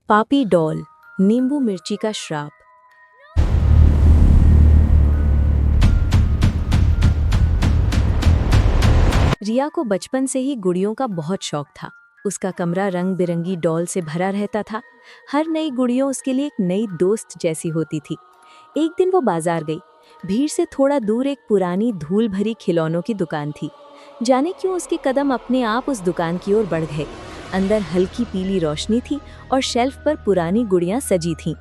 पापी डॉल, नींबू मिर्ची का श्राप। रिया को बचपन से ही गुड़ियों का बहुत शौक था। उसका कमरा रंग बिरंगी डॉल से भरा रहता था। हर नई गुड़ियों उसके लिए एक नई दोस्त जैसी होती थी। एक दिन वो बाजार गई। भीड़ से थोड़ा दूर एक पुरानी धूल भरी खिलौनों की दुकान थी। जाने क्यों उसके कदम अपने आप उस दुकान की ओर बढ़ गए। अंदर हल्की पीली रोशनी थी और शेल्फ पर पुरानी गुड़ियां सजी थीं।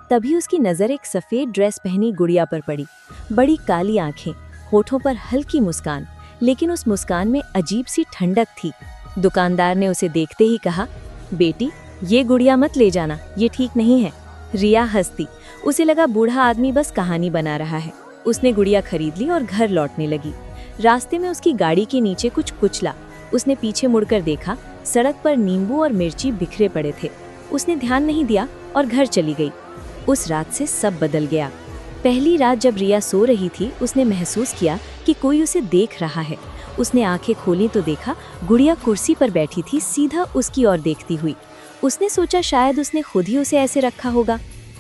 तभी उसकी नज़र एक सफ़ेद ड्रेस पहनी गुड़िया पर पड़ी। बड़ी काली आंखें, होठों पर हल्की मुस्कान, लेकिन उस मुस्कान में अजीब सी ठंडक थी। दुकानदार ने उसे देखते ही कहा, बेटी, ये गुड़िया मत ले जाना, ये ठीक नहीं है। रिया हंसती। उसे लगा बूढ़ा आदमी बस कहानी बना रहा है। उसने गुड़िया खरीद ली और घर लौटने लगी। रास्ते में उसकी गाड़ी के नीचे कुछ कुचला। उसने पीछे मुड़कर देखा, सड़क पर नींबू और मिर्ची बिखरे पड़े थे। उसने ध्यान नहीं दिया और घर चली गई। उस रात से सब बदल गया। पहली रात जब रिया सो रही थी, उसने महसूस किया कि कोई उसे देख रहा है। उसने आंखें खोली तो देखा गुड़िया कुर्सी पर बैठी थी, सीधा उसकी ओर देखती हुई। उसने सोचा शायद उसने खुद ही उसे ऐसे रखा होगा।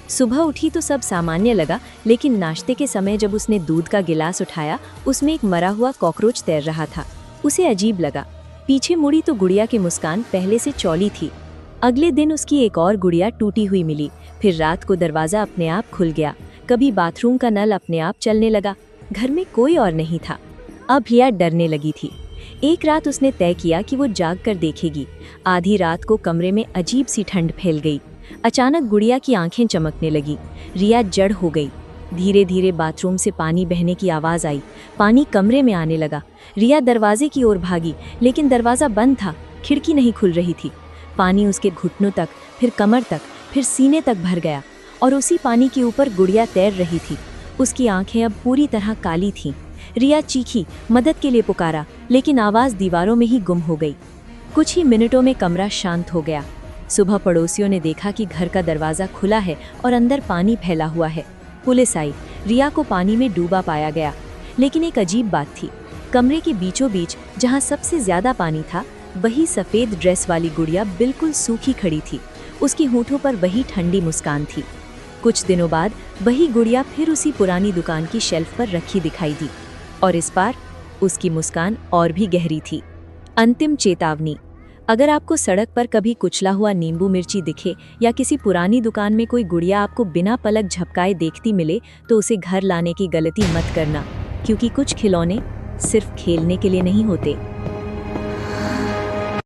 सुबह उठी तो सब सामान्य लगा, लेकिन नाश्ते के समय जब उसने दूध का गिलास उठाया, उसमें एक मरा हुआ कॉकरोच तैर रहा था। उसे अजीब लगा। पीछे मुड़ी तो गुड़िया की मुस्कान पहले से चौली थी। अगले दिन उसकी एक और गुड़िया टूटी हुई मिली। फिर रात को दरवाज़ा अपने आप खुल गया। कभी बाथरूम का नल अपने आप चलने लगा। घर में कोई और नहीं था। अब रिया डरने लगी थी। एक रात उसने तय किया कि वो जाग कर देखेगी। आधी रात को कमरे में अजीब सी ठंड फैल गई। अचानक गुड़िया की आंखें चमकने लगी। रिया जड़ हो गई। धीरे धीरे बाथरूम से पानी बहने की आवाज़ आई। पानी कमरे में आने लगा। रिया दरवाजे की ओर भागी, लेकिन दरवाज़ा बंद था। खिड़की नहीं खुल रही थी। पानी उसके घुटनों तक, फिर कमर तक, फिर सीने तक भर गया और उसी पानी के ऊपर गुड़िया तैर रही थी। उसकी आंखें अब पूरी तरह काली थीं। रिया चीखी, मदद के लिए पुकारा, लेकिन आवाज़ दीवारों में ही गुम हो गई। कुछ ही मिनटों में कमरा शांत हो गया। सुबह पड़ोसियों ने देखा कि घर का दरवाज़ा खुला है और अंदर पानी फैला हुआ है। पुलिस आई। रिया को पानी में डूबा पाया गया। लेकिन एक अजीब बात थी। कमरे के बीचों बीच, जहाँ सबसे ज़्यादा पानी था, वही सफ़ेद ड्रेस वाली गुड़िया बिल्कुल सूखी खड़ी थी। उसकी होठों पर वही ठंडी मुस्कान थी। कुछ दिनों बाद वही गुड़िया फिर उसी पुरानी दुकान की शेल्फ पर रखी दिखाई दी, और इस बार उसकी मुस्कान और भी गहरी थी। अंतिम चेतावनी: अगर आपको सड़क पर कभी कुचला हुआ नींबू मिर्ची दिखे या किसी पुरानी दुकान में कोई गुड़िया आपको बिना पलक झपकाए देखती मिले, तो उसे घर लाने की गलती मत करना, क्योंकि कुछ खिलौने सिर्फ खेलने के लिए नहीं होते।